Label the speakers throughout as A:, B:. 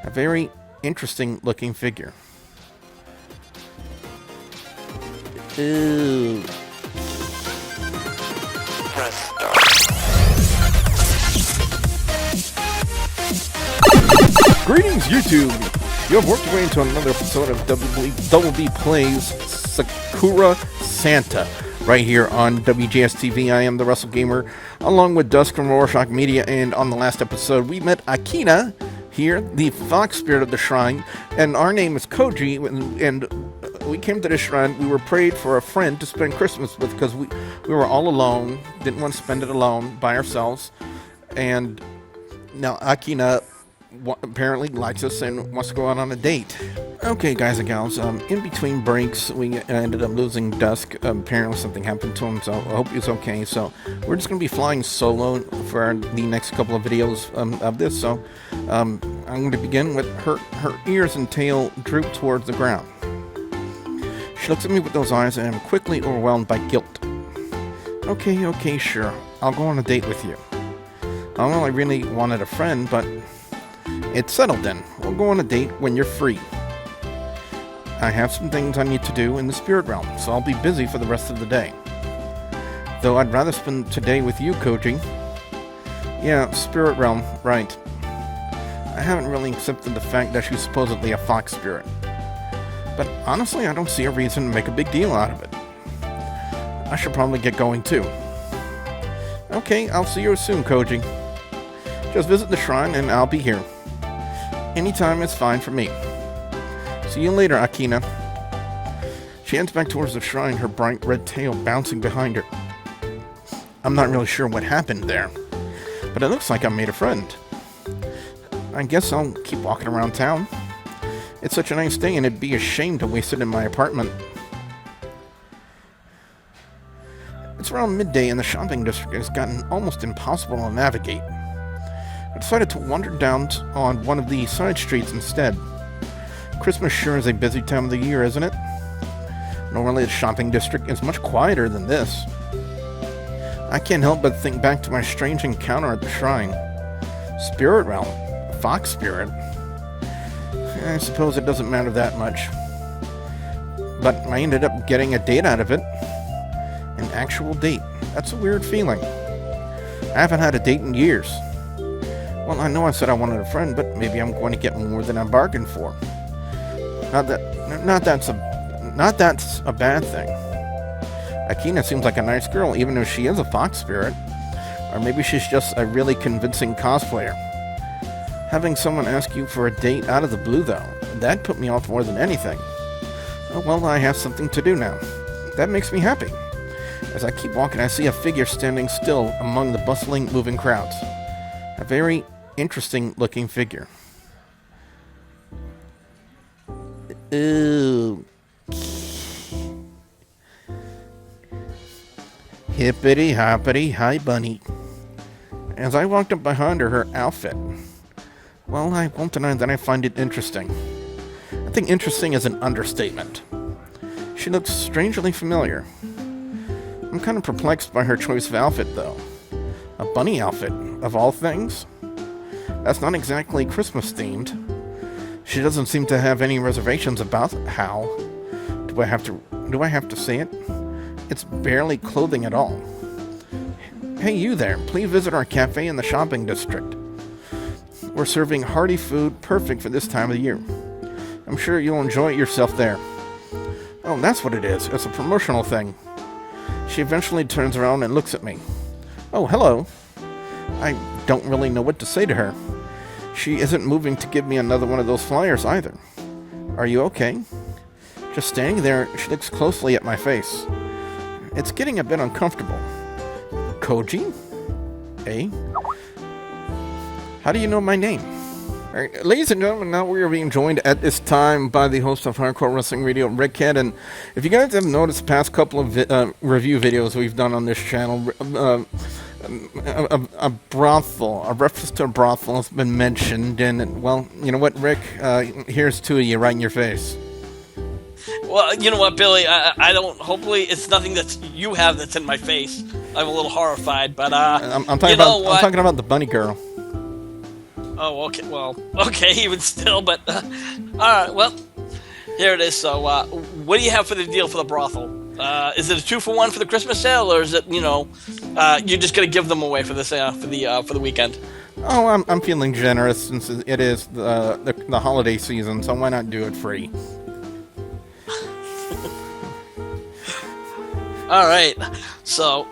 A: A very interesting looking figure. Ooh.
B: Press start.
A: Greetings, YouTube! You have worked your way into another episode of WB Plays Sakura Santa, right here on WGS-TV. I am the Wrestlegamer, along with Dusk from Rorschach Media, and on the last episode, we met Akina, here, the fox spirit of the shrine, and our name is Koji, and we came to the shrine. We were prayed for a friend to spend Christmas with, because we were all alone, didn't want to spend it alone, by ourselves, and now Akina apparently likes us and wants to go out on a date. Okay, guys and gals, in between breaks, we ended up losing Dusk. Apparently something happened to him, so I hope he's okay. So we're just going to be flying solo for the next couple of videos of this. So I'm going to begin with her ears and tail droop towards the ground. She looks at me with those eyes, and I'm quickly overwhelmed by guilt. Okay, sure. I'll go on a date with you. Well, I really wanted a friend, but it's settled then. We'll go on a date when you're free. I have some things I need to do in the spirit realm, so I'll be busy for the rest of the day. Though I'd rather spend today with you, Koji. Yeah, spirit realm, right. I haven't really accepted the fact that she's supposedly a fox spirit. But honestly, I don't see a reason to make a big deal out of it. I should probably get going too. Okay, I'll see you soon, Koji. Just visit the shrine and I'll be here. Anytime is fine for me. See you later, Akina. She heads back towards the shrine, her bright red tail bouncing behind her. I'm not really sure what happened there, but it looks like I made a friend. I guess I'll keep walking around town. It's such a nice day, and it'd be a shame to waste it in my apartment. It's around midday, and the shopping district has gotten almost impossible to navigate. I decided to wander down on one of the side streets instead. Christmas sure is a busy time of the year, isn't it? Normally the shopping district is much quieter than this. I can't help but think back to my strange encounter at the shrine. Spirit realm. Fox spirit. I suppose it doesn't matter that much. But I ended up getting a date out of it. An actual date. That's a weird feeling. I haven't had a date in years. Well, I know I said I wanted a friend, but maybe I'm going to get more than I bargained for. Not that's a bad thing. Akina seems like a nice girl, even if she is a fox spirit. Or maybe she's just a really convincing cosplayer. Having someone ask you for a date out of the blue, though, that put me off more than anything. Oh, well, I have something to do now. That makes me happy. As I keep walking, I see a figure standing still among the bustling, moving crowds. A very interesting looking figure. Ooh. Hippity hoppity hi bunny. As I walked up behind her outfit, well, I won't deny that I find it interesting. I think interesting is an understatement. She looks strangely familiar. I'm kind of perplexed by her choice of outfit, though. A bunny outfit, of all things? That's not exactly Christmas themed. She doesn't seem to have any reservations about how. Do I have to say it? It's barely clothing at all. Hey, you there, please visit our cafe in the shopping district. We're serving hearty food perfect for this time of the year. I'm sure you'll enjoy it yourself there. Oh, that's what it is. It's a promotional thing. She eventually turns around and looks at me. Oh, hello. I don't really know what to say to her. She isn't moving to give me another one of those flyers either. Are you okay? Just standing there, she looks closely at my face. It's getting a bit uncomfortable. Koji? Eh? How do you know my name? Alright, ladies and gentlemen, now we are being joined at this time by the host of Hardcore Wrestling Radio, Rickhead, and if you guys have noticed the past couple of review videos we've done on this channel, a brothel, a reference to a brothel has been mentioned, and, well, you know what, Rick? Here's two of you right in your face.
B: Well, you know what, Billy? I don't. Hopefully, it's nothing that you have that's in my face. I'm a little horrified, but
A: I'm talking about the bunny girl.
B: Oh, okay. Well, okay, even still, but all right. Well, here it is. So, what do you have for the deal for the brothel? Is it a 2-for-1 for the Christmas sale, or is it you're just gonna give them away for this for the weekend?
A: Oh, I'm feeling generous since it is the holiday season, so why not do it free?
B: All right. So,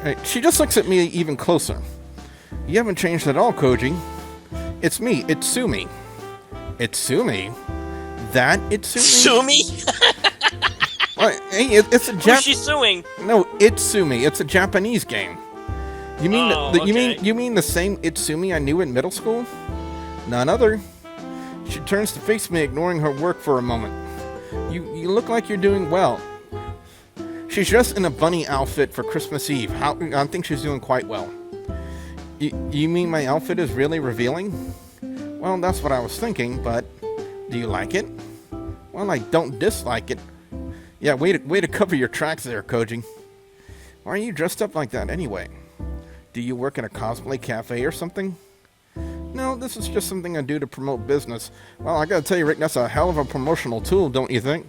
A: Right, she just looks at me even closer. You haven't changed at all, Koji. It's me, Itsumi. Itsumi? That Itsumi?
B: sue me?
A: Well, hey, it's a
B: Who's she suing?
A: No, Itsumi. It's a Japanese game. You mean
B: okay.
A: you mean the same Itsumi I knew in middle school? None other. She turns to face me, ignoring her work for a moment. You look like you're doing well. She's dressed in a bunny outfit for Christmas Eve. I think she's doing quite well. You mean my outfit is really revealing? Well, that's what I was thinking, but do you like it? Well, I don't dislike it. Yeah, way to cover your tracks there, Koji. Why are you dressed up like that anyway? Do you work at a cosplay cafe or something? No, this is just something I do to promote business. Well, I gotta tell you, Rick, that's a hell of a promotional tool, don't you think?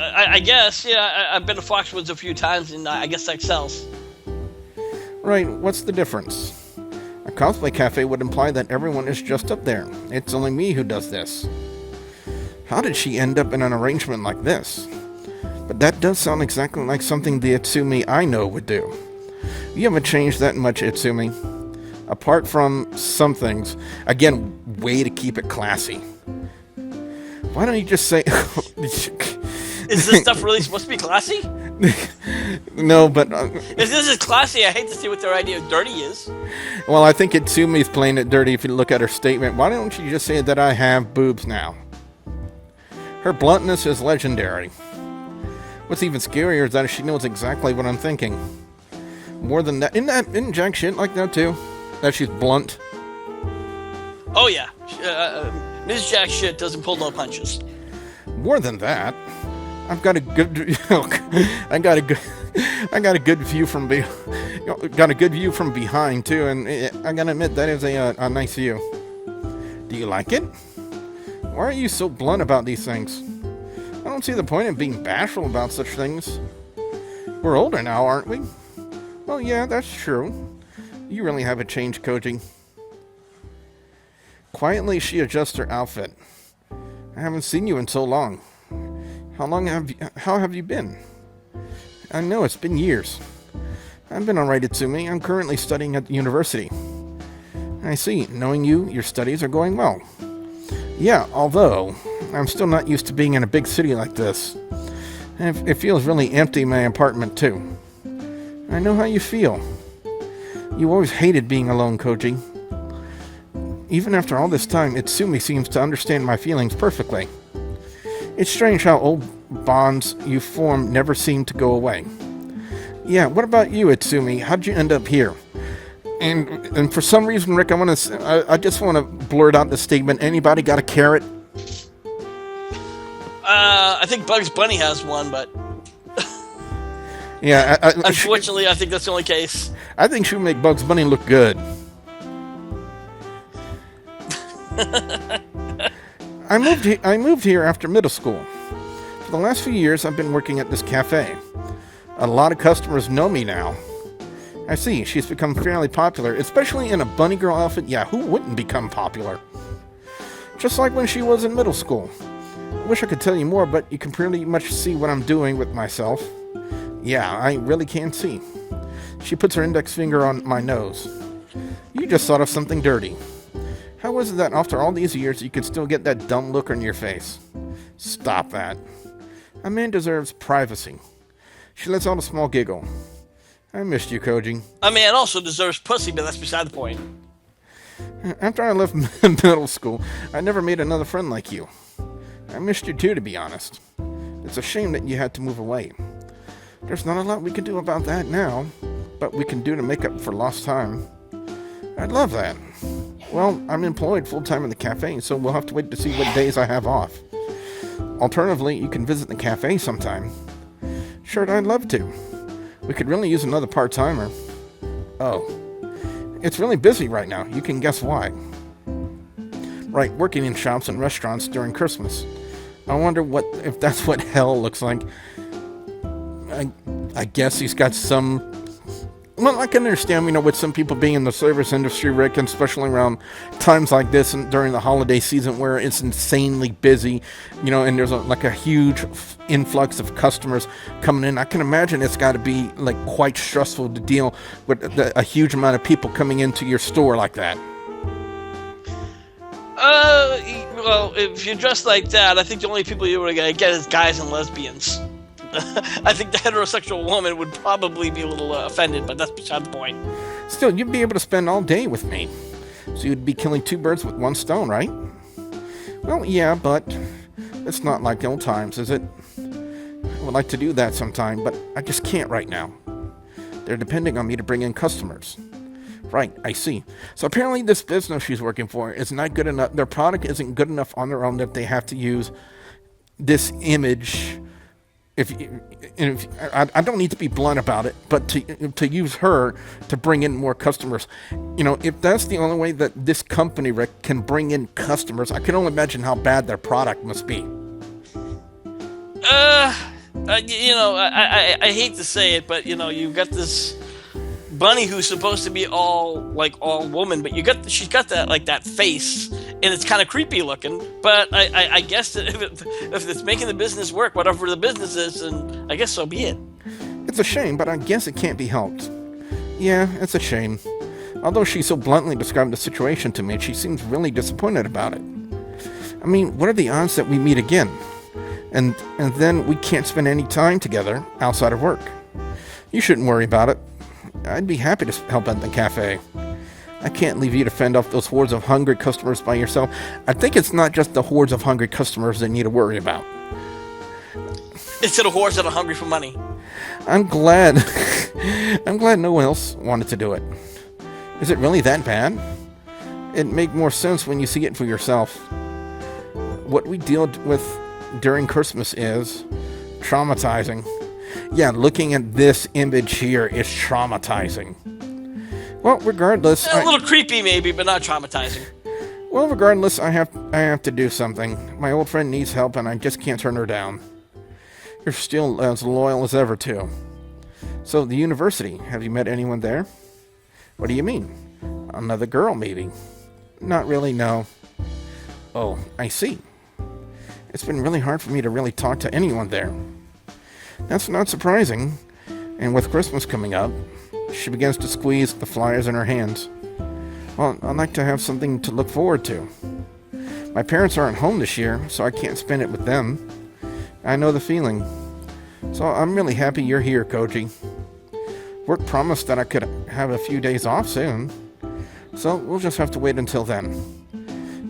B: I guess, yeah. I've been to Foxwoods a few times, and I guess that sells.
A: Right, what's the difference? A cosplay cafe would imply that everyone is just up there. It's only me who does this. How did she end up in an arrangement like this? But that does sound exactly like something the Itsumi I know would do. You haven't changed that much, Itsumi. Apart from some things. Again, way to keep it classy. Why don't you just say...
B: Is this stuff really supposed to be classy?
A: No, but...
B: If this is classy, I hate to see what their idea of dirty is.
A: Well, I think Itsumi's playing it dirty if you look at her statement. Why don't you just say that I have boobs now? Her bluntness is legendary. What's even scarier is that she knows exactly what I'm thinking. More than that, isn't Jack shit like that too? That she's blunt?
B: Oh yeah. Ms. Jack shit doesn't pull no punches.
A: More than that, I've got a good... I got a good view from behind too, and I gotta admit that is a nice view. Do you like it? Why are you so blunt about these things? I don't see the point in being bashful about such things. We're older now, aren't we? Well, yeah, that's true. You really haven't changed, Koji. Quietly, she adjusts her outfit. I haven't seen you in so long. How have you been? I know, it's been years. I've been alright, Itsumi. I'm currently studying at the university. I see. Knowing you, your studies are going well. Yeah, although I'm still not used to being in a big city like this. It feels really empty in my apartment, too. I know how you feel. You always hated being alone, Koji. Even after all this time, Itsumi seems to understand my feelings perfectly. It's strange how old bonds you form never seem to go away. Yeah, what about you, Itsumi? How'd you end up here? And for some reason, Rick, I just want to blurt out the statement. Anybody got a carrot?
B: I think Bugs Bunny has one, but
A: yeah.
B: Unfortunately, I think that's the only case.
A: I think she would make Bugs Bunny look good. I moved here after middle school. For the last few years, I've been working at this cafe. A lot of customers know me now. I see, she's become fairly popular, especially in a bunny girl outfit. Yeah, who wouldn't become popular? Just like when she was in middle school. I wish I could tell you more, but you can pretty much see what I'm doing with myself. Yeah, I really can see. She puts her index finger on my nose. You just thought of something dirty. How is it that after all these years you can still get that dumb look on your face? Stop that. A man deserves privacy. She lets out a small giggle. I missed you, Koji.
B: A man also deserves pussy, but that's beside the point.
A: After I left middle school, I never made another friend like you. I missed you too, to be honest. It's a shame that you had to move away. There's not a lot we can do about that now, but we can do to make up for lost time. I'd love that. Well, I'm employed full-time in the cafe, so we'll have to wait to see what days I have off. Alternatively, you can visit the cafe sometime. Sure, I'd love to. We could really use another part-timer. Oh. It's really busy right now. You can guess why. Right, working in shops and restaurants during Christmas. I wonder if that's what hell looks like. I guess he's got some... Well, I can understand, with some people being in the service industry, Rick, and especially around times like this and during the holiday season where it's insanely busy, and there's a huge influx of customers coming in. I can imagine it's got to be quite stressful to deal with a huge amount of people coming into your store like that.
B: Well, if you're dressed like that, I think the only people you're going to get is guys and lesbians. I think the heterosexual woman would probably be a little offended, but that's beside the point.
A: Still, you'd be able to spend all day with me. So you'd be killing two birds with one stone, right? Well, yeah, but it's not like old times, is it? I would like to do that sometime, but I just can't right now. They're depending on me to bring in customers. Right, I see. So apparently this business she's working for is not good enough. Their product isn't good enough on their own that they have to use this image. I don't need to be blunt about it, but to use her to bring in more customers. If that's the only way that this company, Rick, can bring in customers, I can only imagine how bad their product must be.
B: I hate to say it, but you've got this bunny who's supposed to be all woman, but she's got that face, and it's kind of creepy looking. But I guess that if it's making the business work, whatever the business is, and I guess so be it.
A: It's a shame, but I guess it can't be helped. Yeah, it's a shame. Although she so bluntly described the situation to me, she seems really disappointed about it. I mean, what are the odds that we meet again? And then we can't spend any time together outside of work. You shouldn't worry about it. I'd be happy to help at the cafe. I can't leave you to fend off those hordes of hungry customers by yourself. I think it's not just the hordes of hungry customers that you need to worry about.
B: Instead of hordes that are hungry for money.
A: I'm glad no one else wanted to do it. Is it really that bad? It'd make more sense when you see it for yourself. What we deal with during Christmas is traumatizing. Yeah, looking at this image here is traumatizing. Well, regardless...
B: A little creepy maybe, but not traumatizing.
A: Well, regardless, I have to do something. My old friend needs help, and I just can't turn her down. You're still as loyal as ever, too. So, the university, have you met anyone there? What do you mean? Another girl, maybe? Not really, no. Oh, I see. It's been really hard for me to really talk to anyone there. That's not surprising. And with Christmas coming up, she begins to squeeze the flyers in her hands. Well, I'd like to have something to look forward to. My parents aren't home this year, so I can't spend it with them. I know the feeling. So I'm really happy you're here, Koji. Work promised that I could have a few days off soon. So we'll just have to wait until then.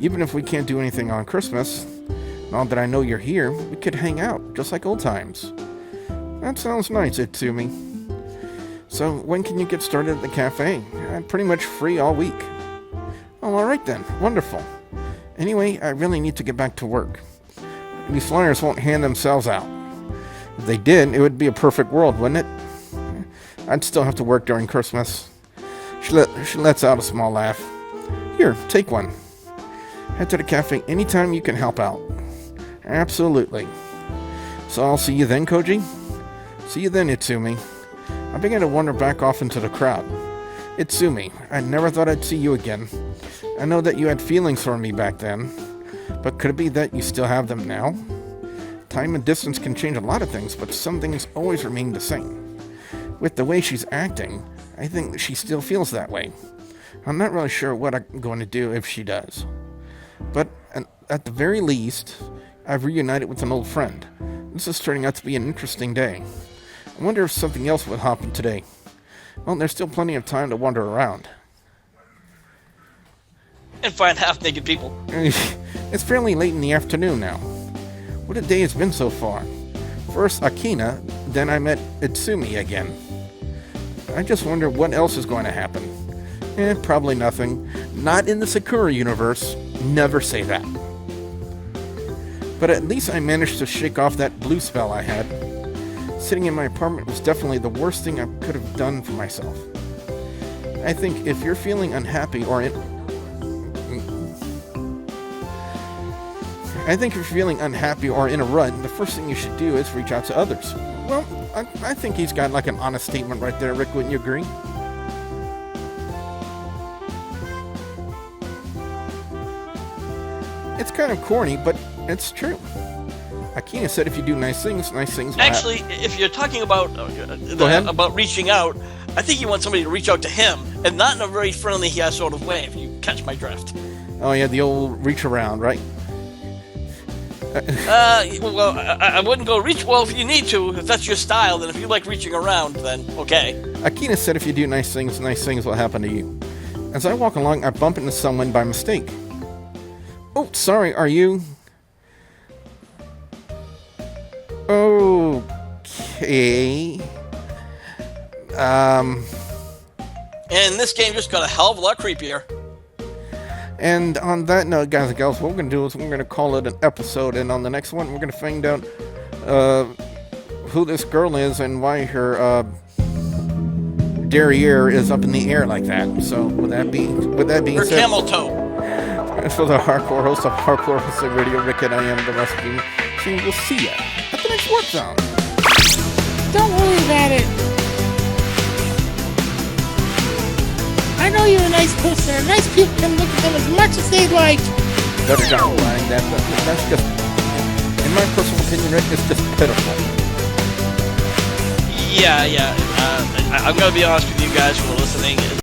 A: Even if we can't do anything on Christmas, now that I know you're here, we could hang out, just like old times. That sounds nice, Itsumi. So, when can you get started at the cafe? I'm pretty much free all week. Oh, alright then. Wonderful. Anyway, I really need to get back to work. These flyers won't hand themselves out. If they did, it would be a perfect world, wouldn't it? I'd still have to work during Christmas. She lets out a small laugh. Here, take one. Head to the cafe anytime you can help out. Absolutely. So I'll see you then, Koji? See you then, Itsumi. I began to wander back off into the crowd. Itsumi, I never thought I'd see you again. I know that you had feelings for me back then, but could it be that you still have them now? Time and distance can change a lot of things, but some things always remain the same. With the way she's acting, I think she still feels that way. I'm not really sure what I'm going to do if she does. But at the very least, I've reunited with an old friend. This is turning out to be an interesting day. I wonder if something else will happen today. Well, there's still plenty of time to wander around.
B: And find half-naked people.
A: It's fairly late in the afternoon now. What a day it's been so far. First Akina, then I met Itsumi again. I just wonder what else is going to happen. Probably nothing. Not in the Sakura universe. Never say that. But at least I managed to shake off that blue spell I had. Sitting in my apartment was definitely the worst thing I could have done for myself. I think if you're feeling unhappy or in a rut, the first thing you should do is reach out to others. Well, I think he's got like an honest statement right there, Rick. Wouldn't you agree? It's kind of corny, but it's true. Akina said if you do nice things will
B: Actually, if you're talking about about reaching out, I think you want somebody to reach out to him, and not in a very friendly sort of way, if you catch my drift.
A: Oh yeah, the old reach around, right?
B: Well, I wouldn't go reach. Well, if you need to, if that's your style, then if you like reaching around, then okay.
A: Akina said if you do nice things will happen to you. As I walk along, I bump into someone by mistake. Oh, sorry, are you... Okay...
B: And this game just got a hell of a lot creepier.
A: And on that note, guys and gals, what we're going to do is we're going to call it an episode, and on the next one, we're going to find out who this girl is and why her derriere is up in the air like that. So, with that being
B: her
A: said...
B: camel toe.
A: For the hardcore host of Hardcore Wrestling Radio, Rick, and I am the Wrestlegamer. So we'll see ya at the next work zone.
C: Don't worry about it. I know you're a nice person, and nice people can look at them as much as they'd like.
A: Better not lying. That's just, in my personal opinion, Rick, it's just pitiful.
B: Yeah. I'm gonna be honest with you guys who are listening.